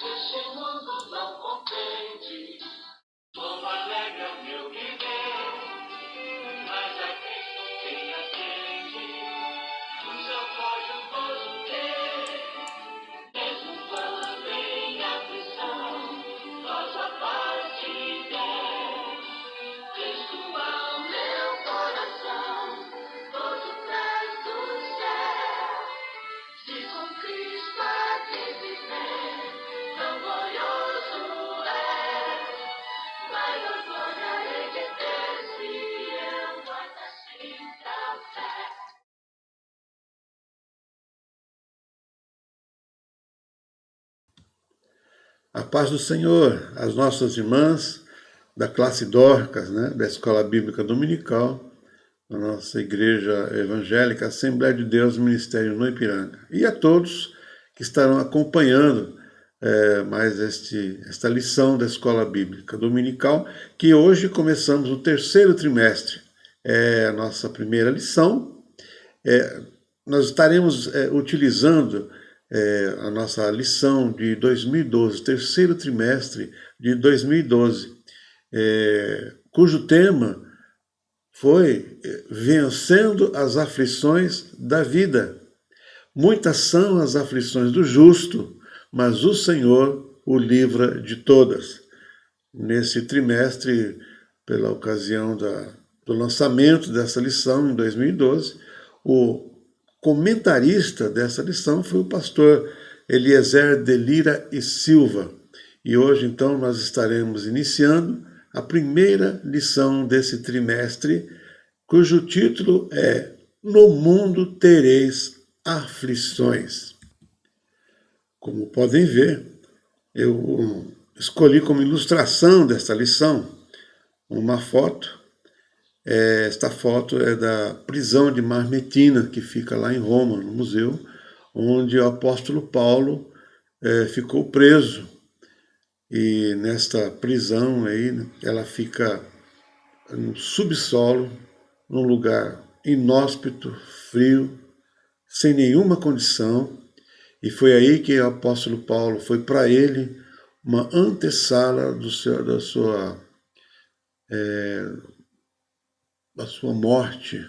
Este mundo não compreende como alegra meu viver, mas a Cristo se acende, o seu código ter. Mesmo quando em aflição, nossa paz te der. Cristo ao meu coração, todo traz do céu. Se com Cristo aqui viver, tão glorioso é. Maior glória hei de ter se eu guardar sempre a fé. A paz do Senhor, as nossas irmãs da classe Dorcas, da Escola Bíblica Dominical, da nossa Igreja Evangélica, Assembleia de Deus, Ministério no Ipiranga. E a todos que estarão acompanhando mais esta lição da Escola Bíblica Dominical, que hoje começamos o terceiro trimestre. É a nossa primeira lição. Nós estaremos utilizando a nossa lição de 2012, terceiro trimestre de 2012, cujo tema foi Vencendo as Aflições da Vida. Muitas são as aflições do justo, mas o Senhor o livra de todas. Nesse trimestre, pela ocasião do lançamento dessa lição em 2012, o comentarista dessa lição foi o pastor Eliezer de Lira e Silva. E hoje, então, nós estaremos iniciando a primeira lição desse trimestre, cujo título é No Mundo Tereis Aflições. Como podem ver, eu escolhi como ilustração desta lição uma foto. Esta foto é da prisão de Marmetina, que fica lá em Roma, no museu, onde o apóstolo Paulo ficou preso. E nesta prisão aí, ela fica no subsolo, num lugar inóspito, frio, sem nenhuma condição. E foi aí que o apóstolo Paulo foi para ele uma antessala da sua morte,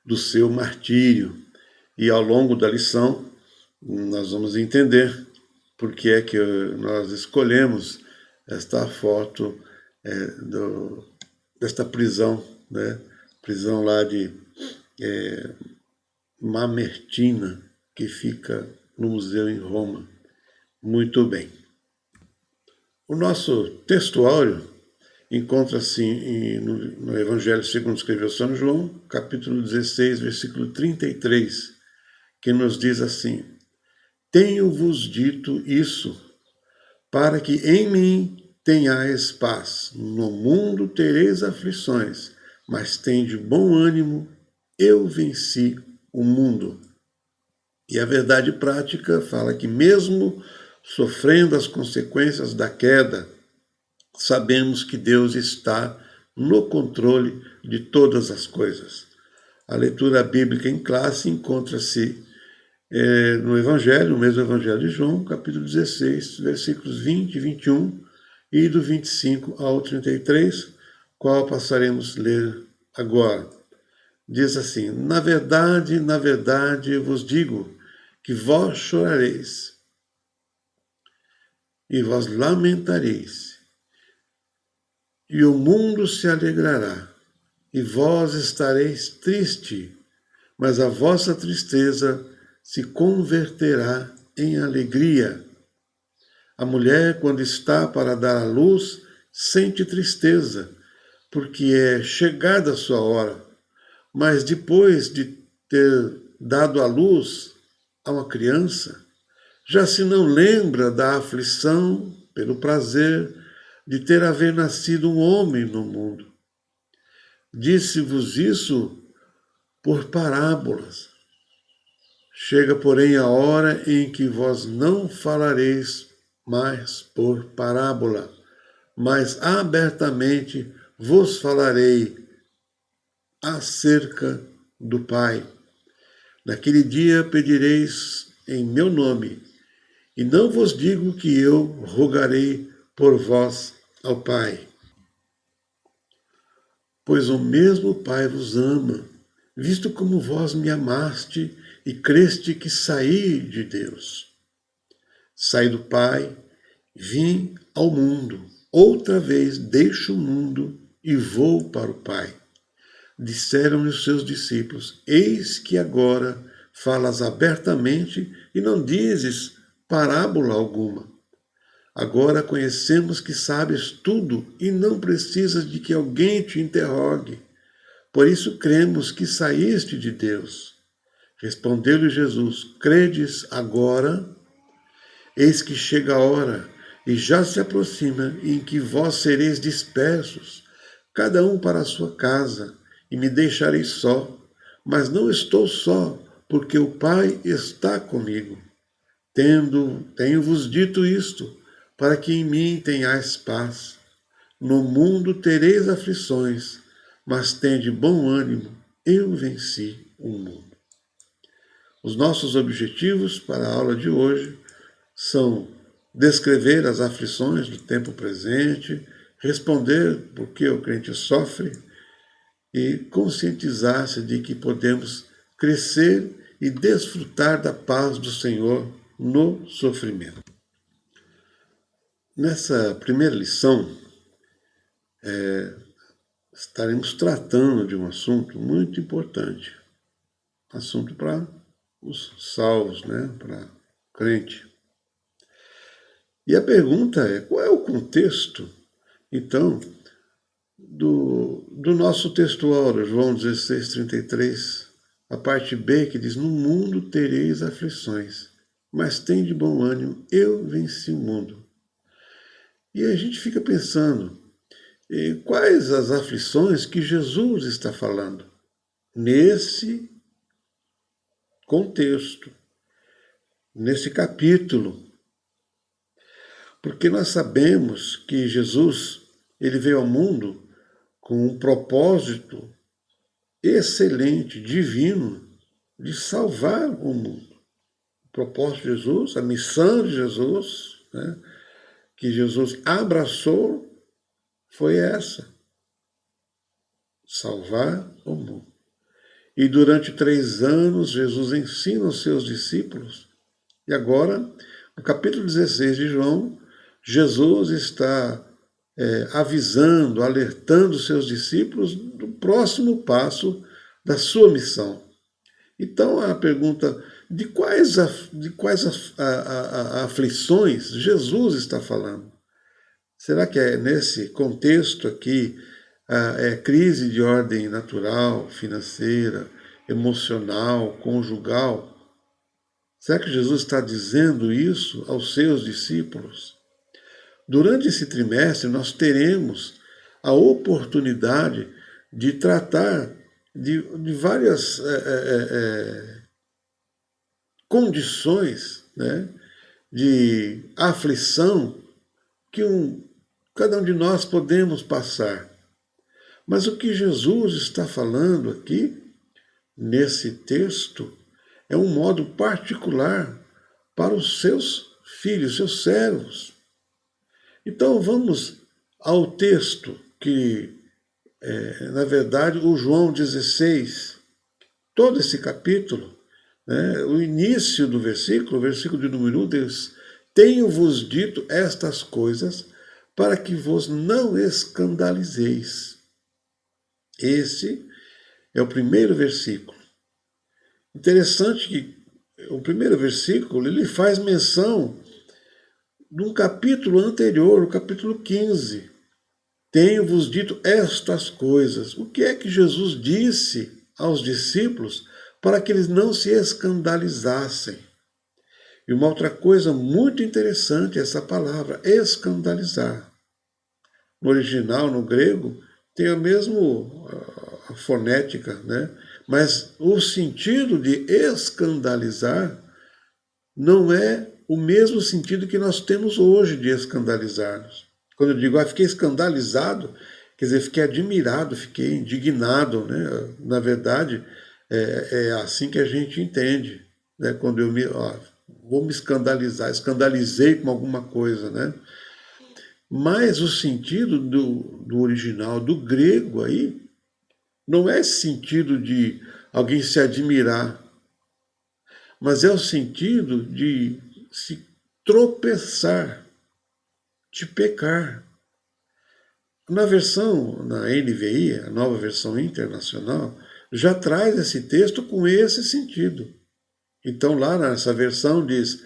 do seu martírio. E ao longo da lição, nós vamos entender por que é que nós escolhemos esta foto desta prisão, prisão lá de Mamertina, que fica no museu em Roma. Muito bem. O nosso textuário encontra-se no Evangelho segundo escreveu São João, capítulo 16, versículo 33, que nos diz assim: Tenho-vos dito isso, para que em mim tenhais paz. No mundo tereis aflições, mas tende bom ânimo, eu venci o mundo. E a verdade prática fala que mesmo sofrendo as consequências da queda, sabemos que Deus está no controle de todas as coisas. A leitura bíblica em classe encontra-se no Evangelho, no mesmo Evangelho de João, capítulo 16, versículos 20 e 21, e do 25 ao 33, qual passaremos a ler agora. Diz assim: na verdade, vos digo que vós chorareis e vós lamentareis, e o mundo se alegrará, e vós estareis triste, mas a vossa tristeza se converterá em alegria. A mulher, quando está para dar à luz, sente tristeza, porque é chegada a sua hora, mas depois de ter dado à luz a uma criança, já se não lembra da aflição pelo prazer de ter haver nascido um homem no mundo. Disse-vos isso por parábolas. Chega, porém, a hora em que vós não falareis mais por parábola, mas abertamente vos falarei acerca do Pai. Naquele dia pedireis em meu nome, e não vos digo que eu rogarei por vós ao Pai, pois o mesmo Pai vos ama, visto como vós me amaste e creste que saí de Deus. Saí do Pai, vim ao mundo, outra vez deixo o mundo e vou para o Pai. Disseram-lhe os seus discípulos, eis que agora falas abertamente e não dizes parábola alguma. Agora conhecemos que sabes tudo e não precisas de que alguém te interrogue. Por isso cremos que saíste de Deus. Respondeu-lhe Jesus, credes agora? Eis que chega a hora, e já se aproxima, em que vós sereis dispersos, cada um para a sua casa, e me deixareis só. Mas não estou só, porque o Pai está comigo. Tenho-vos dito isto, para que em mim tenhais paz. No mundo tereis aflições, mas tende bom ânimo, eu venci o mundo. Os nossos objetivos para a aula de hoje são descrever as aflições do tempo presente, responder por que o crente sofre e conscientizar-se de que podemos crescer e desfrutar da paz do Senhor no sofrimento. Nessa primeira lição, estaremos tratando de um assunto muito importante, assunto para os salvos, né? Para o crente. E a pergunta é, qual é o contexto, então, do nosso textual, João 16:33, a parte B, que diz, no mundo tereis aflições, mas tem de bom ânimo, eu venci o mundo. E a gente fica pensando, quais as aflições que Jesus está falando nesse contexto, nesse capítulo? Porque nós sabemos que Jesus, ele veio ao mundo com um propósito excelente, divino, de salvar o mundo. O propósito de Jesus, a missão de Jesus, né, que Jesus abraçou, foi essa: salvar o mundo. E durante 3 anos, Jesus ensina os seus discípulos. E agora, no capítulo 16 de João, Jesus está avisando, alertando os seus discípulos do próximo passo da sua missão. Então, a pergunta, de quais aflições Jesus está falando? Será que é nesse contexto aqui, crise de ordem natural, financeira, emocional, conjugal? Será que Jesus está dizendo isso aos seus discípulos? Durante esse trimestre, nós teremos a oportunidade de tratar de várias condições, né, de aflição que cada um de nós podemos passar. Mas o que Jesus está falando aqui, nesse texto, é um modo particular para os seus filhos, seus servos. Então vamos ao texto que, na verdade, o João 16, todo esse capítulo, né, o início do versículo, o versículo de número 1, diz, tenho-vos dito estas coisas para que vos não escandalizeis. Esse é o primeiro versículo. Interessante que o primeiro versículo ele faz menção de um capítulo anterior, o capítulo 15. Tenho-vos dito estas coisas. O que é que Jesus disse aos discípulos para que eles não se escandalizassem? E uma outra coisa muito interessante é essa palavra, escandalizar. No original, no grego, tem a mesma fonética, né? Mas o sentido de escandalizar não é o mesmo sentido que nós temos hoje de escandalizar-nos. Quando eu digo, fiquei escandalizado, quer dizer, fiquei admirado, fiquei indignado, né? Na verdade, é assim que a gente entende, né? Quando eu vou me escandalizar, escandalizei com alguma coisa, né? Mas o sentido do original, do grego aí, não é esse sentido de alguém se admirar, mas é o sentido de se tropeçar, de pecar. Na NVI, a nova versão internacional, já traz esse texto com esse sentido. Então lá nessa versão diz: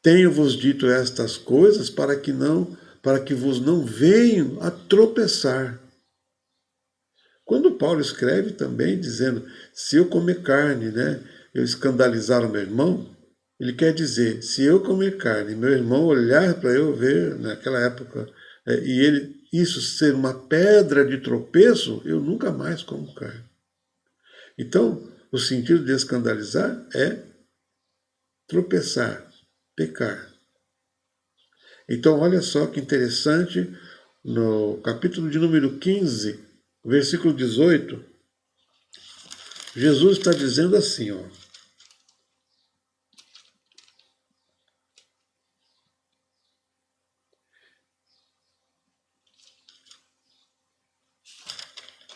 tenho-vos dito estas coisas para que vos não venham a tropeçar. Quando Paulo escreve também dizendo: se eu comer carne, né, eu escandalizar o meu irmão, ele quer dizer, se eu comer carne, meu irmão olhar para eu ver naquela época, e isso ser uma pedra de tropeço, eu nunca mais como carne. Então, o sentido de escandalizar é tropeçar, pecar. Então, olha só que interessante, no capítulo de número 15, versículo 18, Jesus está dizendo assim, ó.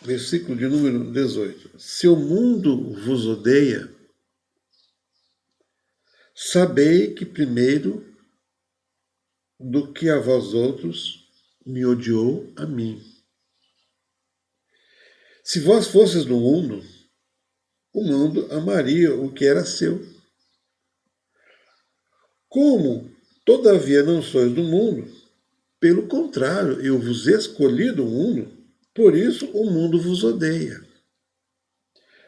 Versículo de número 18. Se o mundo vos odeia, sabei que primeiro do que a vós outros me odiou a mim. Se vós fosseis do mundo, o mundo amaria o que era seu. Como, todavia, não sois do mundo, pelo contrário, eu vos escolhi do mundo, por isso o mundo vos odeia.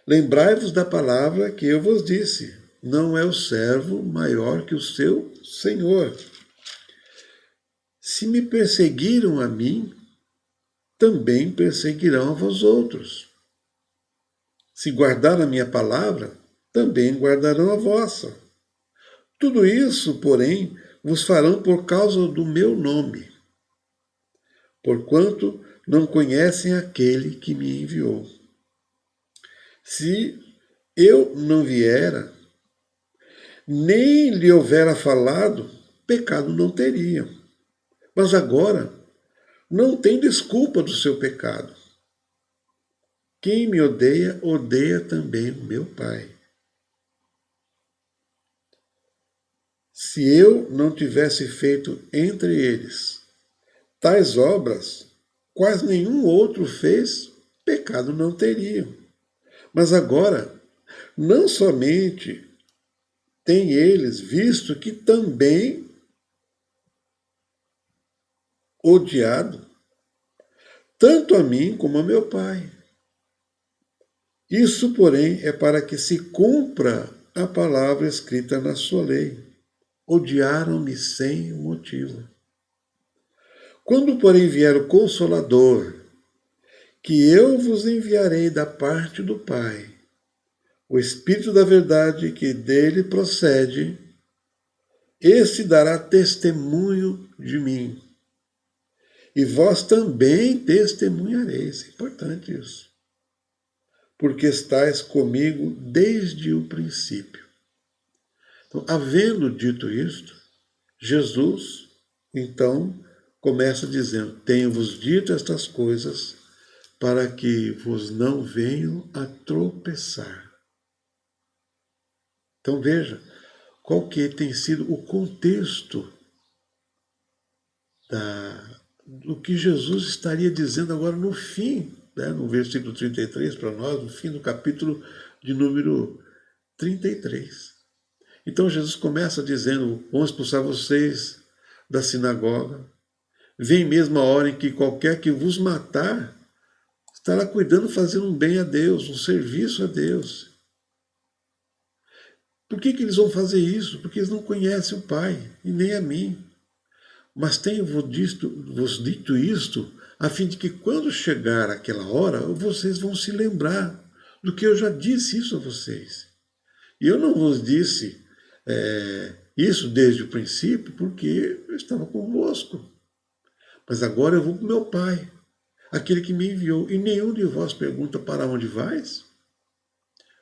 Lembrai-vos da palavra que eu vos disse: não é o servo maior que o seu senhor. Se me perseguiram a mim, também perseguirão a vós outros. Se guardaram a minha palavra, também guardarão a vossa. Tudo isso, porém, vos farão por causa do meu nome, porquanto não conhecem aquele que me enviou. Se eu não viera, nem lhe houvera falado, pecado não teria. Mas agora não tem desculpa do seu pecado. Quem me odeia, odeia também o meu Pai. Se eu não tivesse feito entre eles tais obras, quais nenhum outro fez, pecado não teria. Mas agora, não somente têm eles visto que também odiado, tanto a mim como a meu Pai. Isso, porém, é para que se cumpra a palavra escrita na sua lei. Odiaram-me sem motivo. Quando, porém, vier o Consolador, que eu vos enviarei da parte do Pai, o Espírito da verdade que dele procede, esse dará testemunho de mim. E vós também testemunhareis. É importante isso. Porque estáis comigo desde o princípio. Então, havendo dito isto, Jesus, então, começa dizendo: tenho-vos dito estas coisas para que vos não venham a tropeçar. Então veja qual que tem sido o contexto do que Jesus estaria dizendo agora no fim, né, no versículo 33 para nós, no fim do capítulo de número 33. Então Jesus começa dizendo: vamos expulsar vocês da sinagoga. Vem mesmo a hora em que qualquer que vos matar estará cuidando, fazendo um bem a Deus, um serviço a Deus. Por que eles vão fazer isso? Porque eles não conhecem o Pai, e nem a mim. Mas tenho-vos dito isto, a fim de que quando chegar aquela hora, vocês vão se lembrar do que eu já disse isso a vocês. E eu não vos disse isso desde o princípio, porque eu estava convosco. Mas agora eu vou para o meu Pai, aquele que me enviou, e nenhum de vós pergunta: para onde vais?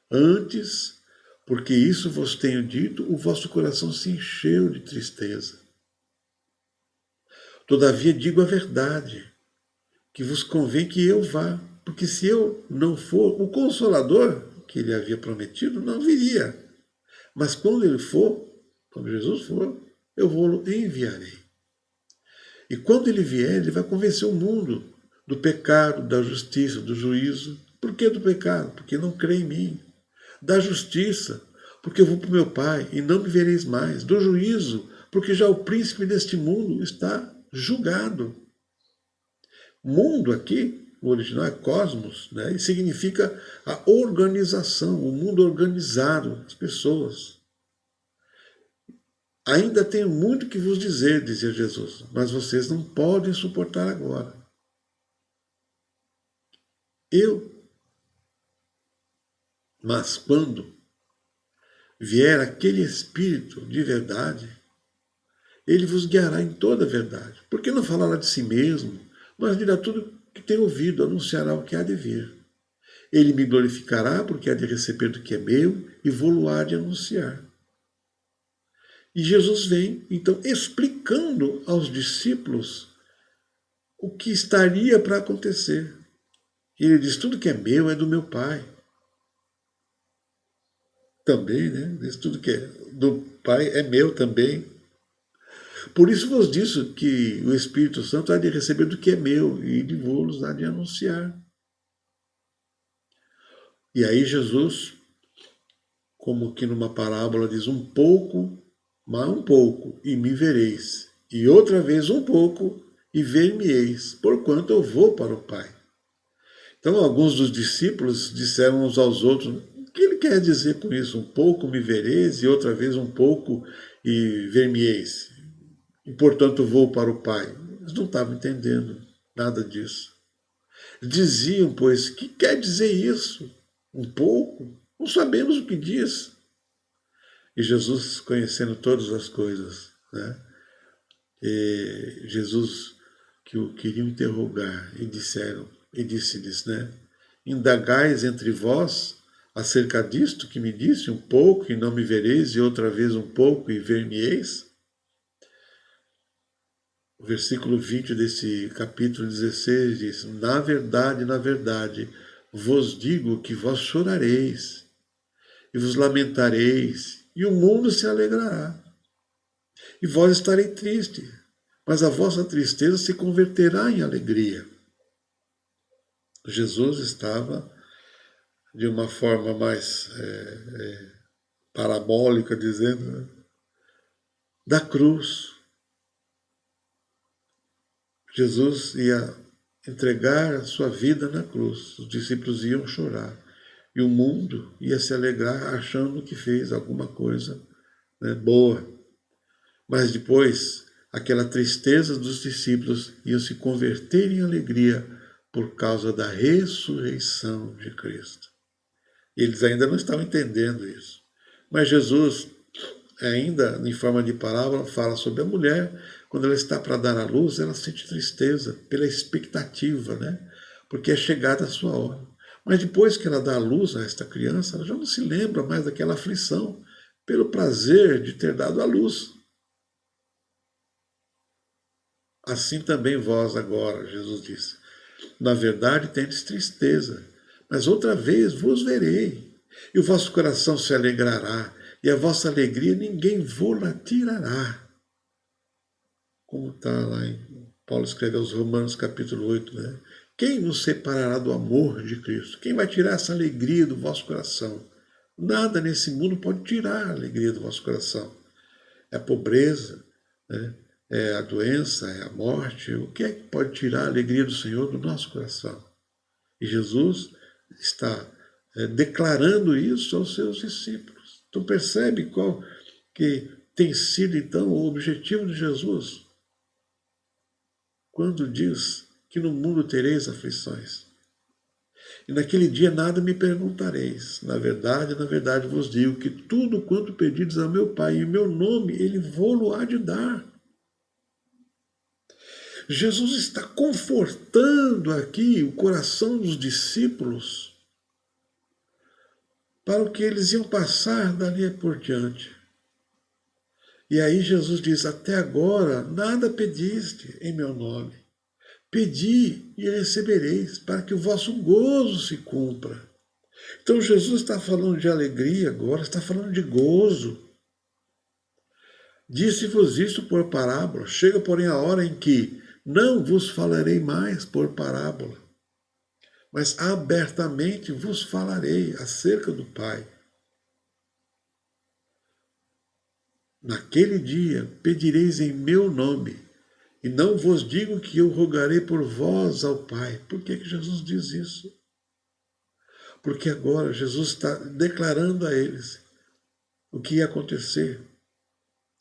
Antes, Porque isso vos tenho dito, o vosso coração se encheu de tristeza. Todavia digo a verdade, que vos convém que eu vá, porque se eu não for, o Consolador que ele havia prometido não viria. Mas quando ele for, quando Jesus for, eu vou-lo enviarei. E quando ele vier, ele vai convencer o mundo do pecado, da justiça, do juízo. Por que do pecado? Porque não crê em mim. Da justiça, porque eu vou para o meu Pai e não me vereis mais. Do juízo, porque já o príncipe deste mundo está julgado. Mundo aqui, o original é cosmos, né? E significa a organização, o mundo organizado, as pessoas. Ainda tenho muito que vos dizer, dizia Jesus, mas vocês não podem suportar agora. Mas quando vier aquele Espírito de verdade, ele vos guiará em toda a verdade. Porque não falará de si mesmo, mas dirá tudo que tem ouvido, anunciará o que há de vir. Ele me glorificará, porque há de receber do que é meu, e vou-lo há de anunciar. E Jesus vem, então, explicando aos discípulos o que estaria para acontecer. E ele diz, tudo que é meu é do meu Pai. Também, né? Diz, tudo que é do Pai é meu também. Por isso vos disse que o Espírito Santo há de receber do que é meu e de vos há de anunciar. E aí Jesus, como que numa parábola, diz um pouco, mas um pouco, e me vereis. E outra vez um pouco, e ver-me-eis, porquanto eu vou para o Pai. Então alguns dos discípulos disseram uns aos outros, o que ele quer dizer com isso? Um pouco me vereis, e outra vez um pouco, e ver-me-eis. E portanto vou para o Pai. Eles não estavam entendendo nada disso. Diziam, pois, que quer dizer isso? Um pouco? Não sabemos o que diz. E Jesus, conhecendo todas as coisas, né? E Jesus, que o queriam interrogar, e disse-lhes, né? Indagais entre vós acerca disto que me disse, um pouco e não me vereis, e outra vez um pouco e ver-me-eis? O versículo 20 desse capítulo 16 diz, na verdade, vos digo que vós chorareis, e vos lamentareis, e o mundo se alegrará. E vós estarei triste, mas a vossa tristeza se converterá em alegria. Jesus estava de uma forma mais parabólica, dizendo, né, da cruz. Jesus ia entregar a sua vida na cruz, os discípulos iam chorar, e o mundo ia se alegrar achando que fez alguma coisa, né, boa. Mas depois, aquela tristeza dos discípulos ia se converter em alegria por causa da ressurreição de Cristo. Eles ainda não estavam entendendo isso. Mas Jesus, ainda em forma de parábola, fala sobre a mulher. Quando ela está para dar à luz, ela sente tristeza pela expectativa, né? Porque é chegada a sua hora. Mas depois que ela dá à luz a esta criança, ela já não se lembra mais daquela aflição, pelo prazer de ter dado à luz. Assim também vós agora, Jesus disse, na verdade tendes tristeza, mas outra vez vos verei, e o vosso coração se alegrará, e a vossa alegria ninguém vô-la tirará. Como está lá em Paulo escreve aos Romanos capítulo 8, né? Quem nos separará do amor de Cristo? Quem vai tirar essa alegria do vosso coração? Nada nesse mundo pode tirar a alegria do vosso coração. É a pobreza, né? É a doença, é a morte. O que é que pode tirar a alegria do Senhor do nosso coração? E Jesus está declarando isso aos seus discípulos. Então percebe qual que tem sido então o objetivo de Jesus quando diz que no mundo tereis aflições. E naquele dia nada me perguntareis. Na verdade vos digo que tudo quanto pedides ao meu Pai em meu nome, ele vô-lo há de dar. Jesus está confortando aqui o coração dos discípulos para o que eles iam passar dali por diante. E aí Jesus diz, até agora nada pediste em meu nome. Pedi e recebereis, para que o vosso gozo se cumpra. Então Jesus está falando de alegria agora, está falando de gozo. Disse-vos isto por parábola, chega porém a hora em que não vos falarei mais por parábola, mas abertamente vos falarei acerca do Pai. Naquele dia pedireis em meu nome, e não vos digo que eu rogarei por vós ao Pai. Por que Jesus diz isso? Porque agora Jesus está declarando a eles o que ia acontecer.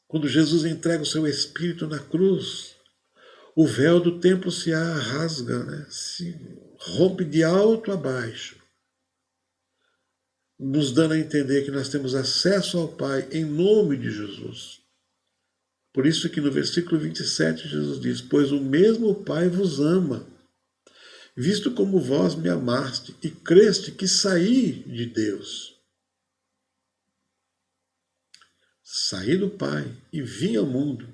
Quando Jesus entrega o seu Espírito na cruz, o véu do templo se rasga, né? Se rompe de alto a baixo, nos dando a entender que nós temos acesso ao Pai em nome de Jesus. Por isso que no versículo 27 Jesus diz, pois o mesmo Pai vos ama, visto como vós me amaste e creste que saí de Deus. Saí do Pai e vim ao mundo.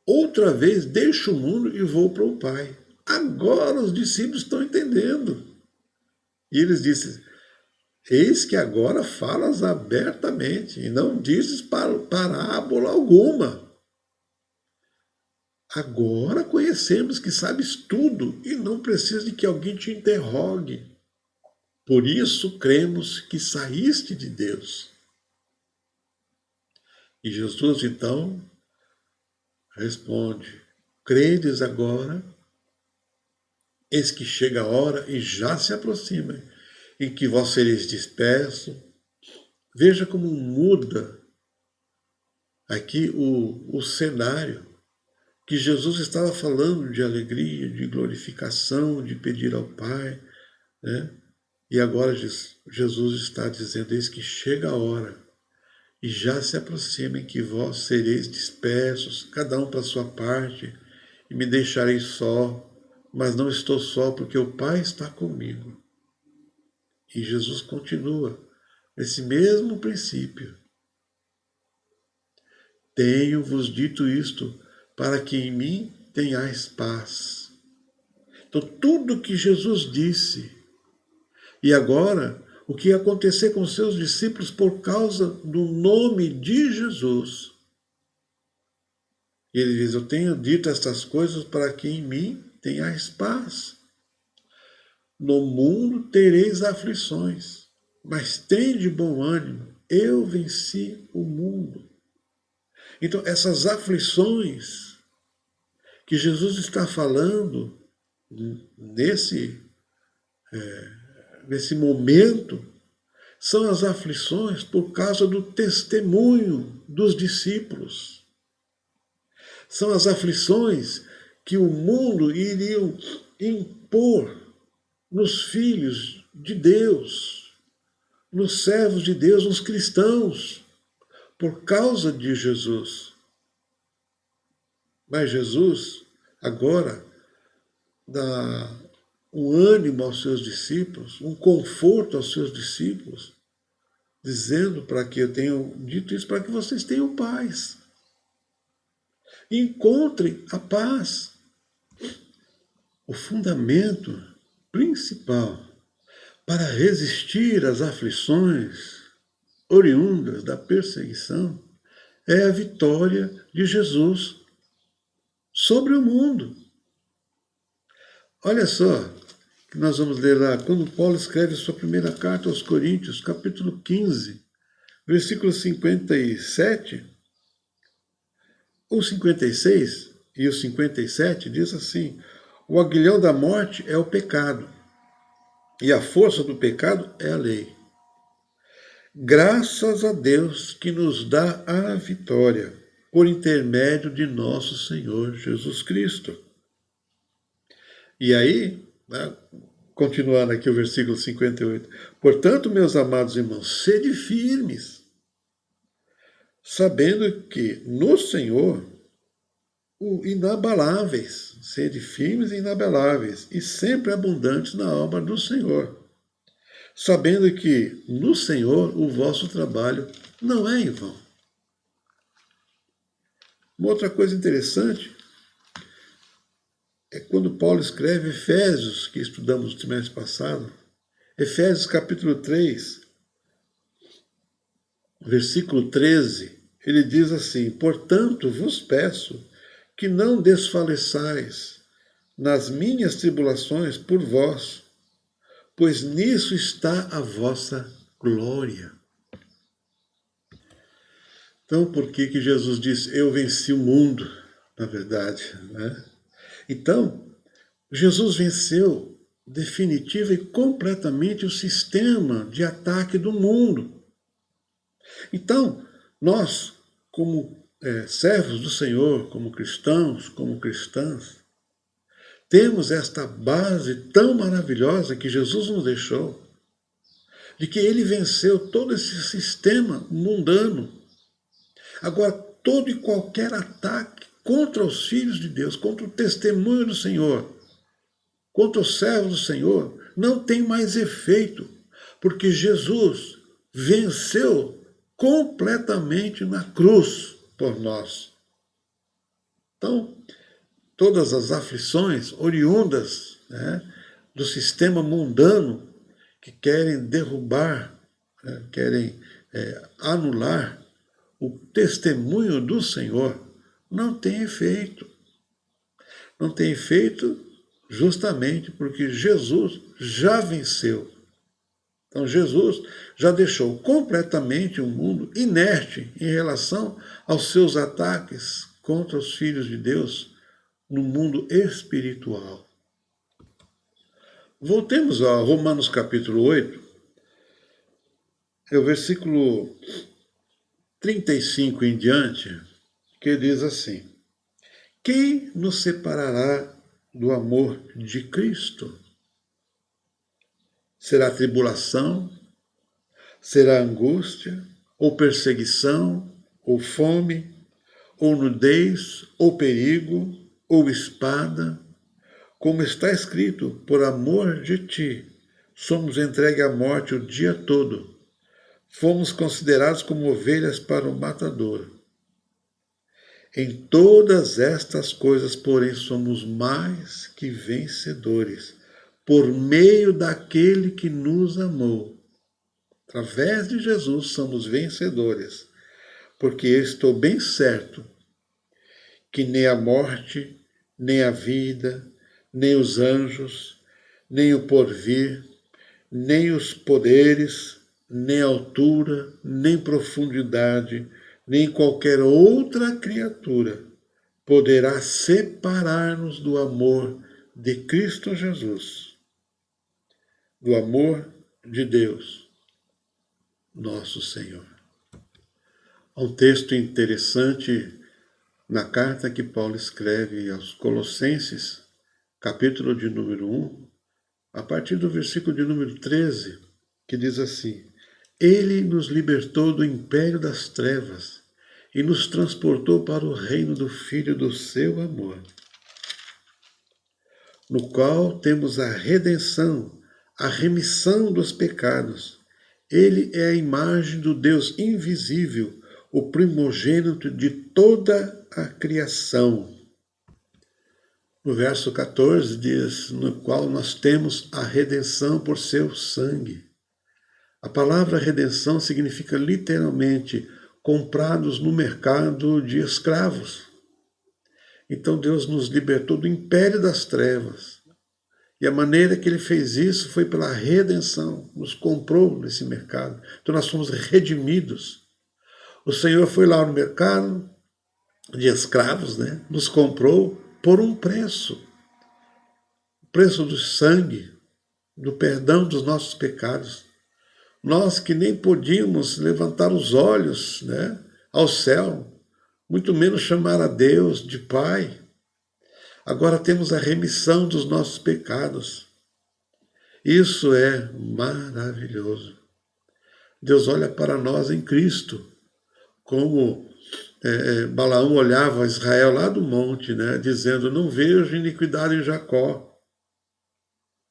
Outra vez deixo o mundo e vou para o Pai. Agora os discípulos estão entendendo. E eles dizem, eis que agora falas abertamente e não dizes parábola alguma. Agora conhecemos que sabes tudo e não precisa de que alguém te interrogue. Por isso cremos que saíste de Deus. E Jesus então responde, credes agora? Eis que chega a hora e já se aproxima, em que vós sereis dispersos. Veja como muda aqui o cenário, que Jesus estava falando de alegria, de glorificação, de pedir ao Pai, né? E agora Jesus está dizendo, eis que chega a hora, e já se aproxima em que vós sereis dispersos, cada um para a sua parte, e me deixareis só, mas não estou só, porque o Pai está comigo. E Jesus continua nesse mesmo princípio. Tenho-vos dito isto, para que em mim tenhais paz. Então, tudo que Jesus disse, e agora, o que ia acontecer com seus discípulos por causa do nome de Jesus. E ele diz, eu tenho dito estas coisas para que em mim tenhais paz. No mundo tereis aflições, mas tende bom ânimo, eu venci o mundo. Então, essas aflições que Jesus está falando nesse momento, são as aflições por causa do testemunho dos discípulos. São as aflições que o mundo iria impor nos filhos de Deus, nos servos de Deus, nos cristãos, por causa de Jesus. Mas Jesus agora dá um ânimo aos seus discípulos, um conforto aos seus discípulos, dizendo para que eu tenha dito isso, para que vocês tenham paz. Encontrem a paz. O fundamento principal para resistir às aflições oriundas da perseguição é a vitória de Jesus sobre o mundo. Olha só, que nós vamos ler lá, quando Paulo escreve sua primeira carta aos Coríntios, capítulo 15, versículo 57, o 56 e o 57 diz assim, o aguilhão da morte é o pecado, e a força do pecado é a lei. Graças a Deus que nos dá a vitória, por intermédio de nosso Senhor Jesus Cristo. E aí, né, continuando aqui o versículo 58, portanto, meus amados irmãos, sede firmes, sabendo que no Senhor, inabaláveis, sede firmes e inabaláveis, e sempre abundantes na obra do Senhor. sabendo que no Senhor o vosso trabalho não é em vão. Uma outra coisa interessante é quando Paulo escreve Efésios, que estudamos no trimestre passado, Efésios capítulo 3, versículo 13, ele diz assim: portanto vos peço que não desfaleçais nas minhas tribulações por vós, pois nisso está a vossa glória. Então, por que Jesus disse, eu venci o mundo, na verdade, né? Então, Jesus venceu definitiva e completamente o sistema de ataque do mundo. Então, nós, como servos do Senhor, como cristãos, como cristãs, temos esta base tão maravilhosa que Jesus nos deixou, de que ele venceu todo esse sistema mundano. Agora, todo e qualquer ataque contra os filhos de Deus, contra o testemunho do Senhor, contra os servos do Senhor, não tem mais efeito, porque Jesus venceu completamente na cruz por nós. Então, todas as aflições oriundas, né, do sistema mundano que querem derrubar, querem anular o testemunho do Senhor, não tem efeito. Não tem efeito justamente porque Jesus já venceu. Então Jesus já deixou completamente o mundo inerte em relação aos seus ataques contra os filhos de Deus no mundo espiritual. Voltemos a Romanos capítulo 8, é o versículo 35 em diante, que diz assim: quem nos separará do amor de Cristo? Será tribulação? Será angústia? Ou perseguição? Ou fome? Ou nudez? Ou perigo? Ou espada? Como está escrito, por amor de ti, somos entregues à morte o dia todo. Fomos considerados como ovelhas para o matador. Em todas estas coisas, porém, somos mais que vencedores, por meio daquele que nos amou. Através de Jesus somos vencedores, porque eu estou bem certo que nem a morte, nem a vida, nem os anjos, nem o porvir, nem os poderes, nem altura, nem profundidade, nem qualquer outra criatura poderá separar-nos do amor de Cristo Jesus, do amor de Deus, nosso Senhor. Há um texto interessante na carta que Paulo escreve aos Colossenses, capítulo de número 1, a partir do versículo de número 13, que diz assim: ele nos libertou do império das trevas e nos transportou para o reino do Filho do seu amor, no qual temos a redenção, a remissão dos pecados. Ele é a imagem do Deus invisível, o primogênito de toda a criação. No verso 14 diz, no qual nós temos a redenção por seu sangue. A palavra redenção significa literalmente comprados no mercado de escravos. Então Deus nos libertou do império das trevas. E a maneira que ele fez isso foi pela redenção, nos comprou nesse mercado. Então nós fomos redimidos. O Senhor foi lá no mercado de escravos, né? Nos comprou por um preço. O preço do sangue, do perdão dos nossos pecados. Nós que nem podíamos levantar os olhos, né, ao céu, muito menos chamar a Deus de Pai. Agora temos a remissão dos nossos pecados. Isso é maravilhoso. Deus olha para nós em Cristo, como Balaão olhava Israel lá do monte, né, dizendo, não vejo iniquidade em Jacó.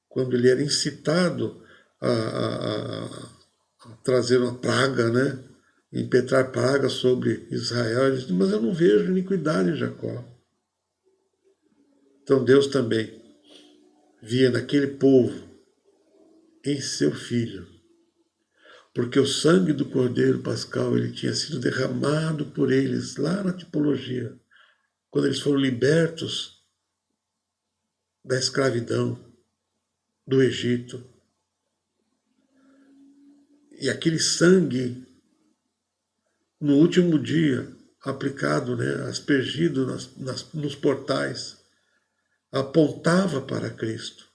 Quando ele era incitado a trazer uma praga, né? Impetrar praga sobre Israel. Ele disse, mas eu não vejo iniquidade em Jacó. Então Deus também via naquele povo, em seu filho, porque o sangue do Cordeiro Pascal ele tinha sido derramado por eles lá na tipologia, quando eles foram libertos da escravidão do Egito. E aquele sangue, no último dia, aplicado, né, aspergido nos portais, apontava para Cristo.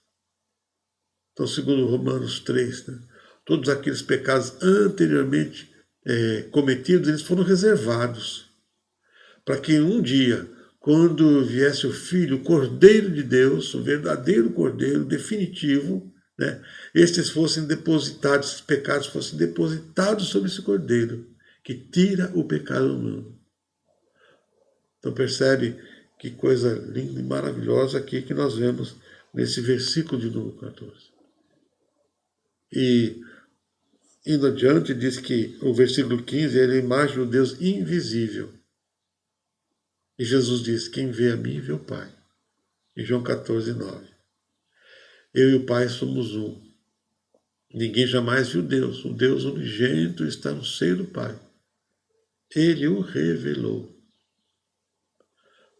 Então, segundo Romanos 3, né, todos aqueles pecados anteriormente cometidos, eles foram reservados para que um dia, quando viesse o Filho, o Cordeiro de Deus, o verdadeiro Cordeiro definitivo, né, esses fossem depositados, esses pecados fossem depositados sobre esse Cordeiro, que tira o pecado humano. Então percebe que coisa linda e maravilhosa aqui que nós vemos nesse versículo de número 14. E indo adiante, diz que o versículo 15 é a imagem do Deus invisível. E Jesus diz, quem vê a mim, vê o Pai. Em João 14, 9. Eu e o Pai somos um. Ninguém jamais viu Deus. O Deus unigênito está no seio do Pai. Ele o revelou.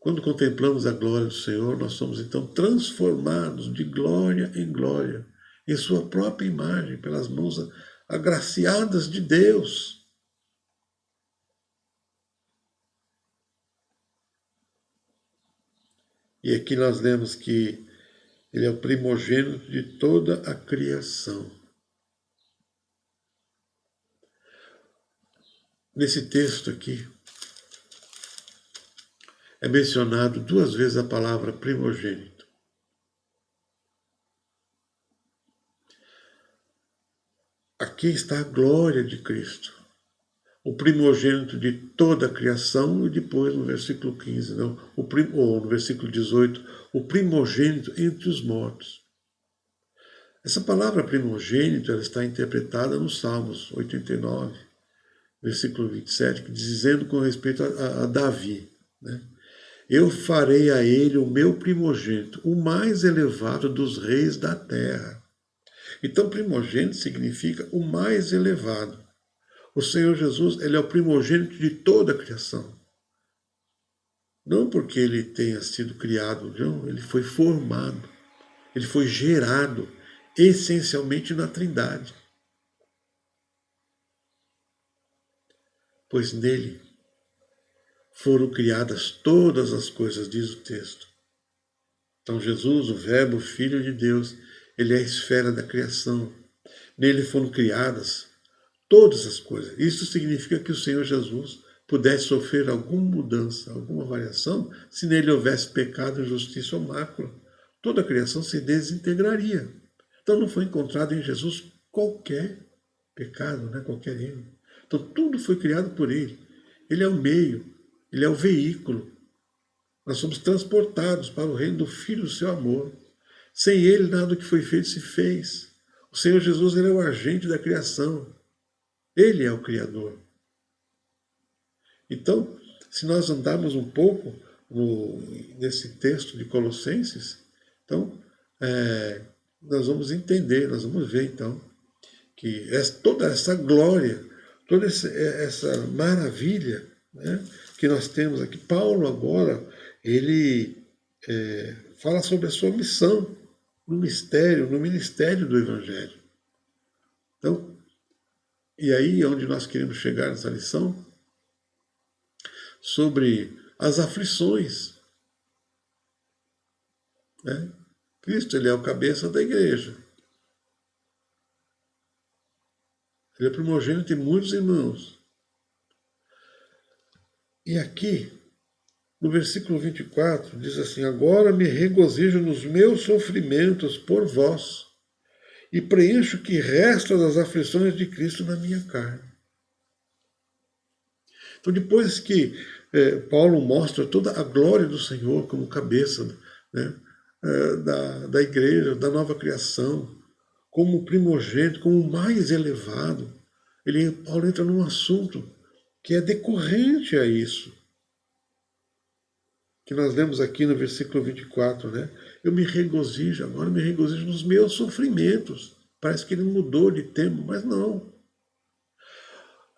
Quando contemplamos a glória do Senhor, nós somos então transformados de glória em glória, em sua própria imagem, pelas mãos agraciadas de Deus. E aqui nós lemos que ele é o primogênito de toda a criação. Nesse texto aqui, é mencionado 2 vezes a palavra primogênito. Aqui está a glória de Cristo, o primogênito de toda a criação, e depois no versículo 15, não, ou no versículo 18, o primogênito entre os mortos. Essa palavra primogênito ela está interpretada nos Salmos 89, versículo 27, dizendo com respeito a Davi, né? Eu farei a ele o meu primogênito, o mais elevado dos reis da terra. Então, primogênito significa o mais elevado. O Senhor Jesus, ele é o primogênito de toda a criação. Não porque ele tenha sido criado, não, ele foi formado, ele foi gerado essencialmente na Trindade. Pois nele foram criadas todas as coisas, diz o texto. Então Jesus, o Verbo, o Filho de Deus, ele é a esfera da criação. Nele foram criadas todas as coisas. Isso significa que o Senhor Jesus pudesse sofrer alguma mudança, alguma variação, se nele houvesse pecado, injustiça ou mácula. Toda a criação se desintegraria. Então não foi encontrado em Jesus qualquer pecado, né? Qualquer erro. Então tudo foi criado por ele. Ele é o meio. Ele é o veículo. Nós somos transportados para o reino do Filho do seu amor. Sem ele, nada do que foi feito se fez. O Senhor Jesus ele é o agente da criação. Ele é o Criador. Então, se nós andarmos um pouco nesse texto de Colossenses, então, nós vamos entender, nós vamos ver, então, que toda essa glória, toda essa maravilha, né, que nós temos aqui. Paulo agora, ele fala sobre a sua missão no ministério do Evangelho. Então, e aí é onde nós queremos chegar nessa lição, sobre as aflições. Né? Cristo, ele é o cabeça da igreja. Ele é primogênito de muitos irmãos. E aqui, no versículo 24, diz assim, agora me regozijo nos meus sofrimentos por vós, e preencho o que resta das aflições de Cristo na minha carne. Então, depois que Paulo mostra toda a glória do Senhor como cabeça, né, da igreja, da nova criação, como primogênito, como o mais elevado. Paulo entra num assunto que é decorrente a isso, que nós lemos aqui no versículo 24, né? Eu me regozijo, agora me regozijo nos meus sofrimentos. Parece que ele mudou de tema, mas não.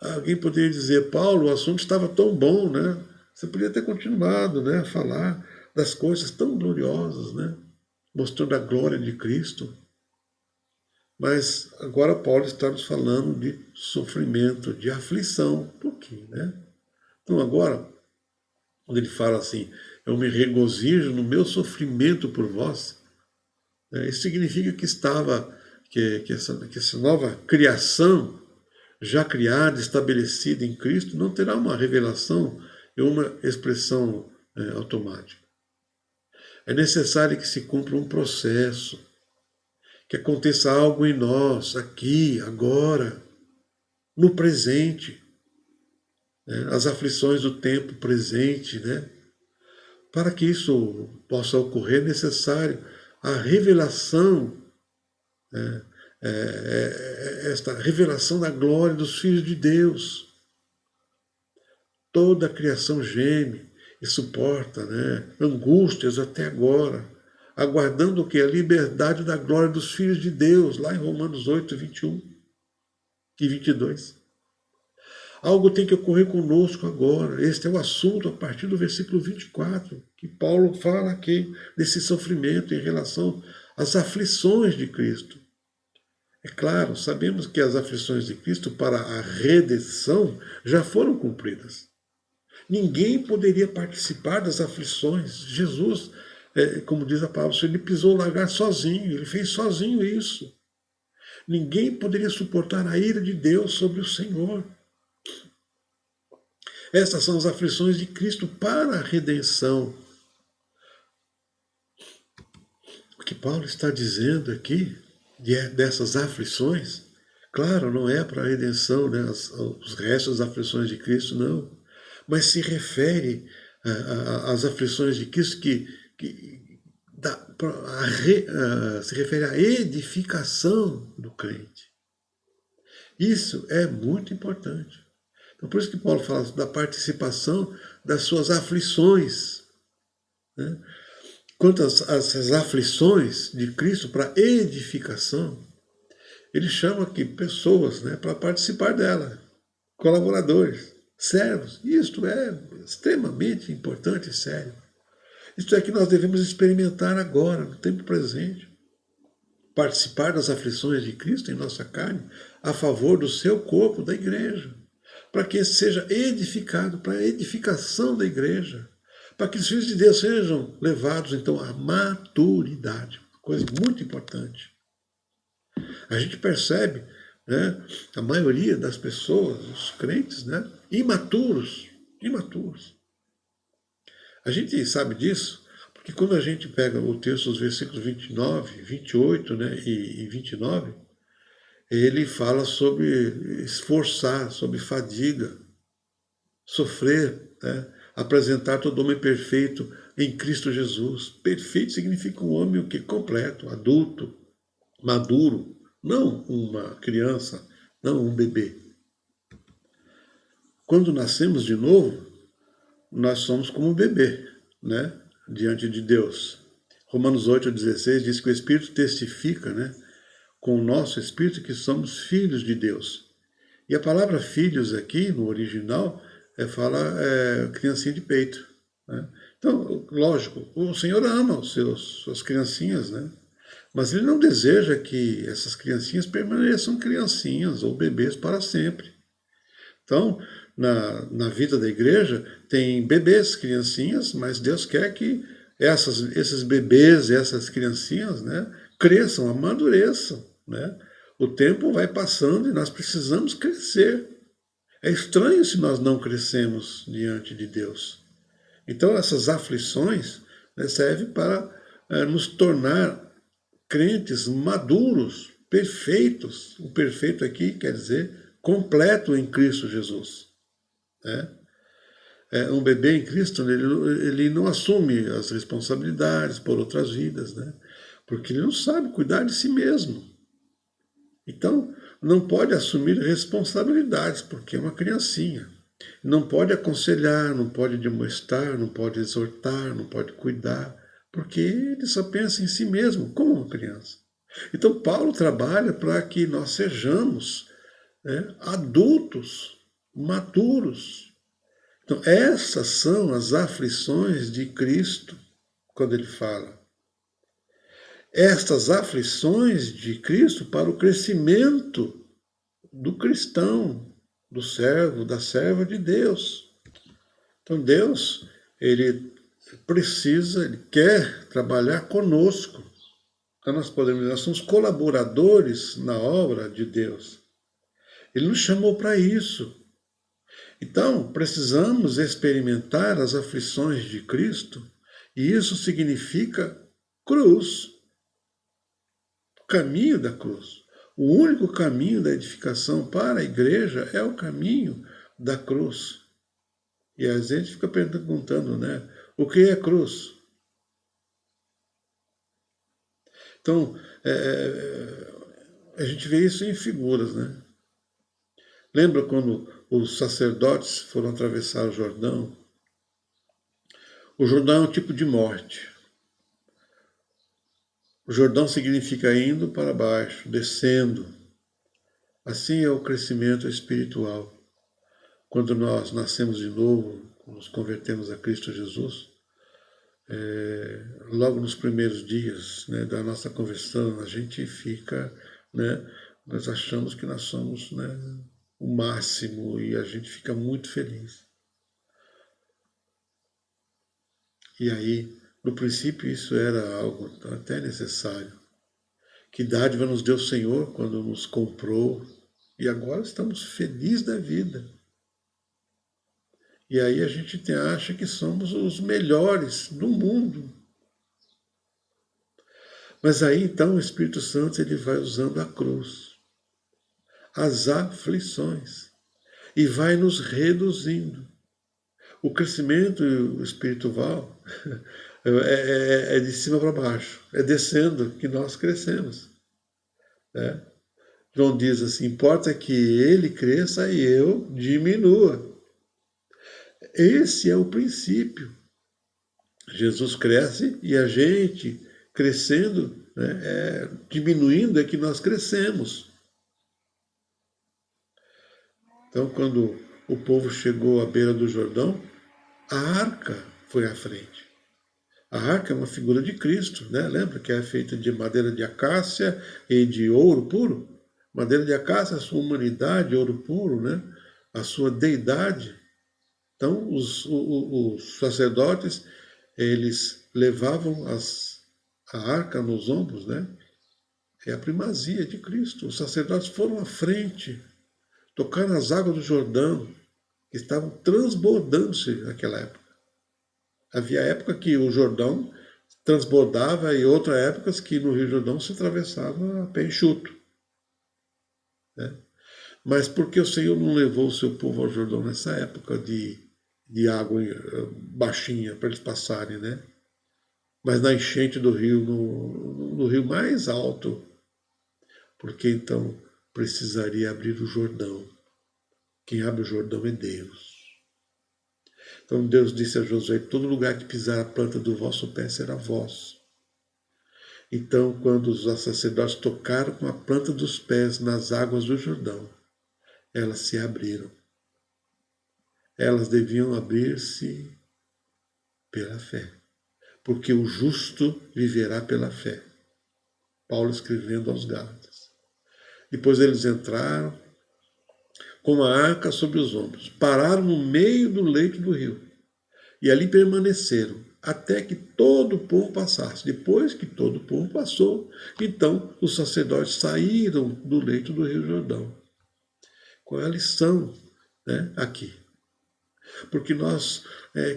Alguém poderia dizer, Paulo, o assunto estava tão bom, né? Você podia ter continuado, né, a falar das coisas tão gloriosas, né? Mostrando a glória de Cristo. Mas agora Paulo está nos falando de sofrimento, de aflição. Por quê, né? Então agora, quando ele fala assim, eu me regozijo no meu sofrimento por vós, isso significa que essa nova criação, já criada, estabelecida em Cristo, não terá uma revelação e uma expressão automática. É necessário que se cumpra um processo, que aconteça algo em nós, aqui, agora, no presente, né? As aflições do tempo presente, né? Para que isso possa ocorrer, é necessário a revelação, esta revelação da glória dos filhos de Deus. Toda a criação geme e suporta, né, angústias até agora, aguardando o que? A liberdade da glória dos filhos de Deus, lá em Romanos 8, 21 e 22. Algo tem que ocorrer conosco agora. Este é o assunto a partir do versículo 24, que Paulo fala aqui desse sofrimento em relação às aflições de Cristo. É claro, sabemos que as aflições de Cristo para a redenção já foram cumpridas. Ninguém poderia participar das aflições. Jesus, como diz a palavra, ele pisou o lagar sozinho, ele fez sozinho isso. Ninguém poderia suportar a ira de Deus sobre o Senhor. Essas são as aflições de Cristo para a redenção. O que Paulo está dizendo aqui, dessas aflições, claro, não é para a redenção, né, os restos das aflições de Cristo, não. Mas se refere às aflições de Cristo se refere à edificação do crente. Isso é muito importante. Então, por isso que Paulo fala da participação das suas aflições. Né? Quanto às aflições de Cristo para edificação, ele chama aqui pessoas, né, para participar dela, colaboradores, servos. Isto é extremamente importante e sério. Isto é que nós devemos experimentar agora, no tempo presente. Participar das aflições de Cristo em nossa carne, a favor do seu corpo, da igreja. Para que seja edificado, para a edificação da igreja. Para que os filhos de Deus sejam levados, então, à maturidade. Coisa muito importante. A gente percebe, né, a maioria das pessoas, os crentes, né, imaturos. A gente sabe disso, porque quando a gente pega o texto dos versículos 29, 28, né, e 29, ele fala sobre esforçar, sobre fadiga, sofrer, né, apresentar todo homem perfeito em Cristo Jesus. Perfeito significa um homem o quê? Completo, adulto, maduro, não uma criança, não um bebê. Quando nascemos de novo, nós somos como um bebê, né, diante de Deus. Romanos 8,16 diz que o Espírito testifica, né, com o nosso Espírito que somos filhos de Deus. E a palavra filhos aqui, no original, fala criancinha de peito. Né? Então, lógico, o Senhor ama suas criancinhas, né? Mas Ele não deseja que essas criancinhas permaneçam criancinhas ou bebês para sempre. Então, na vida da igreja, tem bebês, criancinhas, mas Deus quer que esses bebês, essas criancinhas, né, cresçam, amadureçam. Né? O tempo vai passando e nós precisamos crescer. É estranho se nós não crescemos diante de Deus. Então, essas aflições, né, servem para nos tornar crentes maduros, perfeitos. O perfeito aqui quer dizer completo em Cristo Jesus. Né? Um bebê em Cristo, ele não assume as responsabilidades por outras vidas, né? Porque ele não sabe cuidar de si mesmo. Então, não pode assumir responsabilidades, porque é uma criancinha. Não pode aconselhar, não pode demonstrar, não pode exortar, não pode cuidar, porque ele só pensa em si mesmo, como uma criança. Então, Paulo trabalha para que nós sejamos, né, adultos, maturos. Então, essas são as aflições de Cristo, quando ele fala. Estas aflições de Cristo para o crescimento do cristão, do servo, da serva de Deus. Então Deus, ele precisa, ele quer trabalhar conosco. Então nós somos colaboradores na obra de Deus. Ele nos chamou para isso. Então, precisamos experimentar as aflições de Cristo, e isso significa cruz, o caminho da cruz. O único caminho da edificação para a igreja é o caminho da cruz. E a gente fica perguntando, né? O que é cruz? Então, a gente vê isso em figuras, né? Lembra quando os sacerdotes foram atravessar o Jordão? O Jordão é um tipo de morte. O Jordão significa indo para baixo, descendo. Assim é o crescimento espiritual. Quando nós nascemos de novo, nos convertemos a Cristo Jesus, logo nos primeiros dias, né, da nossa conversão, a gente fica, né, nós achamos que nós somos, né, o máximo, e a gente fica muito feliz. E aí, no princípio, isso era algo até necessário. Que dádiva nos deu o Senhor quando nos comprou, e agora estamos felizes da vida. E aí a gente acha que somos os melhores do mundo. Mas aí então o Espírito Santo ele vai usando a cruz, as aflições, e vai nos reduzindo. O crescimento espiritual é de cima para baixo, é descendo que nós crescemos. Né? João diz assim, importa que ele cresça e eu diminua. Esse é o princípio. Jesus cresce e a gente crescendo, né, diminuindo é que nós crescemos. Então, quando o povo chegou à beira do Jordão, a arca foi à frente. A arca é uma figura de Cristo, né? Lembra que é feita de madeira de acácia e de ouro puro? Madeira de acácia, a sua humanidade, ouro puro, né? A sua deidade. Então, os sacerdotes, eles levavam a arca nos ombros, né? É a primazia de Cristo. Os sacerdotes foram à frente, tocaram as águas do Jordão, que estavam transbordando-se naquela época. Havia época que o Jordão transbordava e outras épocas que no Rio Jordão se atravessava a pé enxuto. Né? Mas por que o Senhor não levou o seu povo ao Jordão nessa época de água baixinha para eles passarem, né? Mas na enchente do rio, no rio mais alto, porque então precisaria abrir o Jordão. Quem abre o Jordão é Deus. Então Deus disse a Josué, todo lugar que pisar a planta do vosso pé será vosso. Então, quando os sacerdotes tocaram com a planta dos pés nas águas do Jordão, elas se abriram. Elas deviam abrir-se pela fé, porque o justo viverá pela fé. Paulo escrevendo aos Gálatas. Depois eles entraram com a arca sobre os ombros, pararam no meio do leito do rio e ali permaneceram até que todo o povo passasse. Depois que todo o povo passou, então os sacerdotes saíram do leito do rio Jordão. Qual é a lição, né, aqui? Porque nós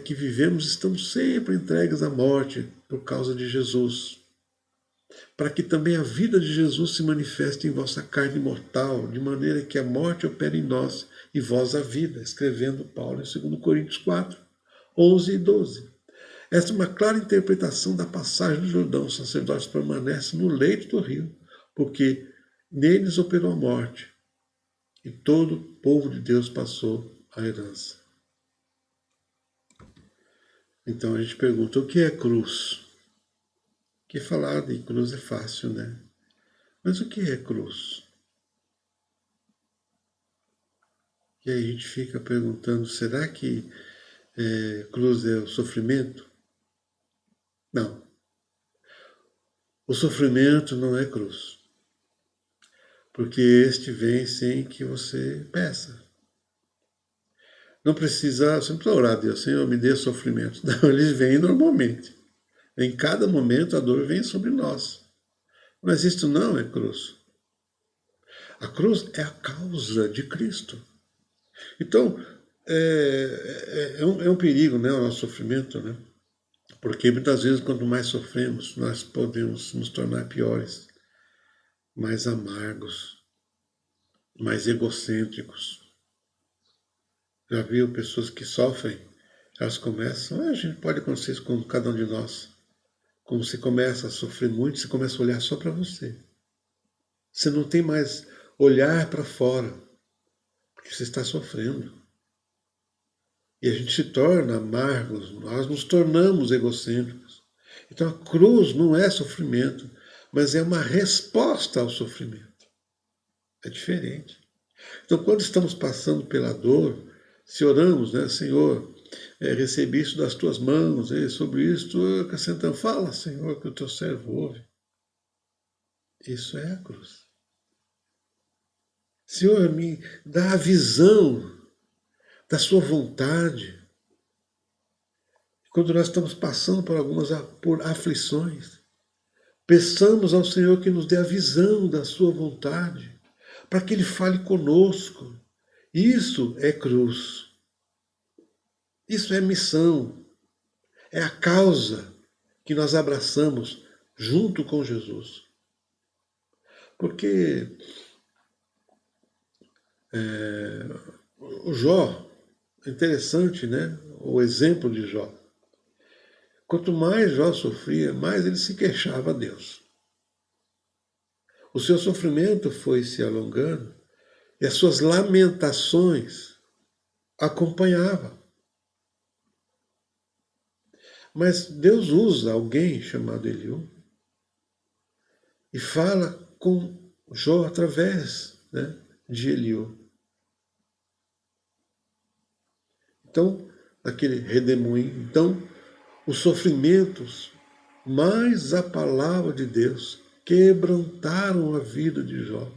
que vivemos estamos sempre entregues à morte por causa de Jesus. Para que também a vida de Jesus se manifeste em vossa carne mortal, de maneira que a morte opere em nós e vós a vida, escrevendo Paulo em 2 Coríntios 4, 11 e 12. Esta é uma clara interpretação da passagem do Jordão. Os sacerdotes permanecem no leito do rio, porque Neles operou a morte, e todo o povo de Deus passou a herança. Então a gente pergunta, o que é cruz? Que falar de cruz é fácil, né? Mas o que é cruz? E aí a gente fica perguntando, será que cruz é o sofrimento? Não. O sofrimento não é cruz. Porque este vem sem que você peça. Não precisa, você não precisa orar a Deus, Senhor, me dê sofrimento. Não, eles vêm normalmente. Em cada momento a dor vem sobre nós. Mas isto não é cruz. A cruz é a causa de Cristo. Então, é um perigo, né, o nosso sofrimento, né? Porque muitas vezes, quanto mais sofremos, nós podemos nos tornar piores, mais amargos, mais egocêntricos. Já viu pessoas que sofrem, elas começam, a gente pode acontecer isso com cada um de nós. Quando você começa a sofrer muito, você começa a olhar só para você. Você não tem mais olhar para fora, porque você está sofrendo. E a gente se torna amargos, nós nos tornamos egocêntricos. Então a cruz não é sofrimento, mas é uma resposta ao sofrimento. É diferente. Então quando estamos passando pela dor, se oramos, né, Senhor, recebi isso das tuas mãos, sobre isso, acrescentando, fala, Senhor, que o teu servo ouve. Isso é a cruz. Senhor, me dá a visão da sua vontade. Quando nós estamos passando por aflições, peçamos ao Senhor que nos dê a visão da sua vontade, para que Ele fale conosco. Isso é cruz. Isso é missão. É a causa que nós abraçamos junto com Jesus. Porque o Jó, interessante, né? O exemplo de Jó. Quanto mais Jó sofria, mais ele se queixava a Deus. O seu sofrimento foi se alongando e as suas lamentações acompanhavam. Mas Deus usa alguém chamado Eliú e fala com Jó através, né, de Eliú. Então, aquele redemoinho. Então, os sofrimentos, mais a palavra de Deus, quebrantaram a vida de Jó.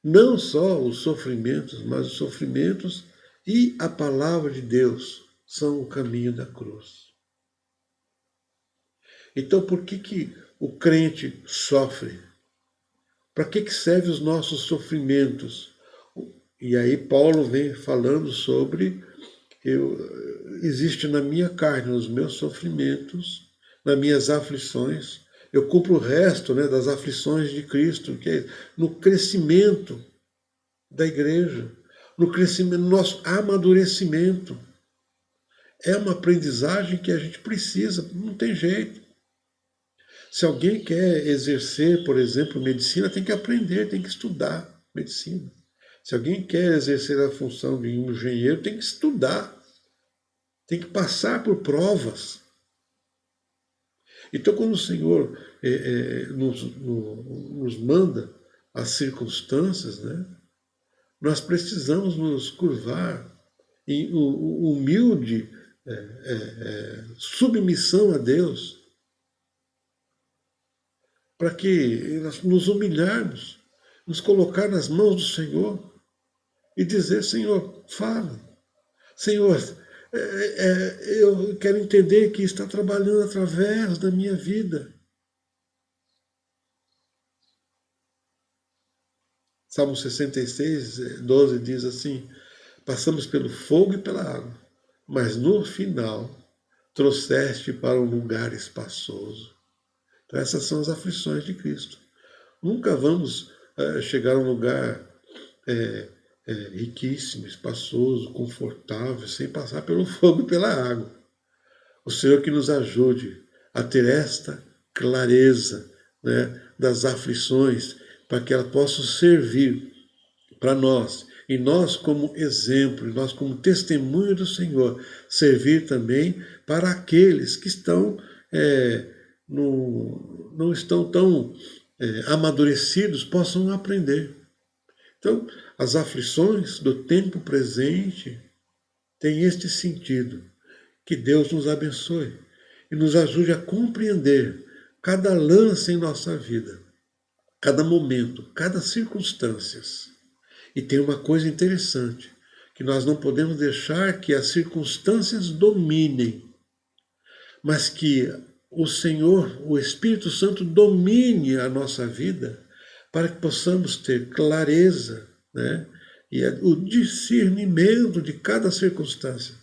Não só os sofrimentos, mas os sofrimentos e a palavra de Deus são o caminho da cruz. Então, por que o crente sofre? Para que servem os nossos sofrimentos? E aí Paulo vem falando sobre existe na minha carne, nos meus sofrimentos, nas minhas aflições, eu cumpro o resto, né, das aflições de Cristo, que é no crescimento da igreja, no crescimento, no nosso amadurecimento. É uma aprendizagem que a gente precisa, não tem jeito. Se alguém quer exercer, por exemplo, medicina, tem que aprender, tem que estudar medicina. Se alguém quer exercer a função de um engenheiro, tem que estudar, tem que passar por provas. Então, quando o Senhor nos manda as circunstâncias, né, nós precisamos nos curvar em humilde submissão a Deus, para que nós nos humilharmos, nos colocar nas mãos do Senhor e dizer, Senhor, fala. Senhor, eu quero entender que está trabalhando através da minha vida. Salmo 66, 12 diz assim, passamos pelo fogo e pela água, mas no final trouxeste para um lugar espaçoso. Então essas são as aflições de Cristo. Nunca vamos chegar a um lugar riquíssimo, espaçoso, confortável, sem passar pelo fogo e pela água. O Senhor que nos ajude a ter esta clareza né, das aflições, para que elas possam servir para nós. E nós, como exemplo, nós, como testemunho do Senhor, servir também para aqueles que estão, não estão tão amadurecidos, possam aprender. Então, as aflições do tempo presente têm este sentido. Que Deus nos abençoe e nos ajude a compreender cada lance em nossa vida, cada momento, cada circunstância. E tem uma coisa interessante, que nós não podemos deixar que as circunstâncias dominem, mas que o Senhor, o Espírito Santo, domine a nossa vida para que possamos ter clareza, né, e o discernimento de cada circunstância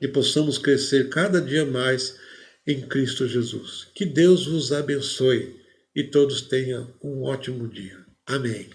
e possamos crescer cada dia mais em Cristo Jesus. Que Deus vos abençoe e todos tenham um ótimo dia. Amém.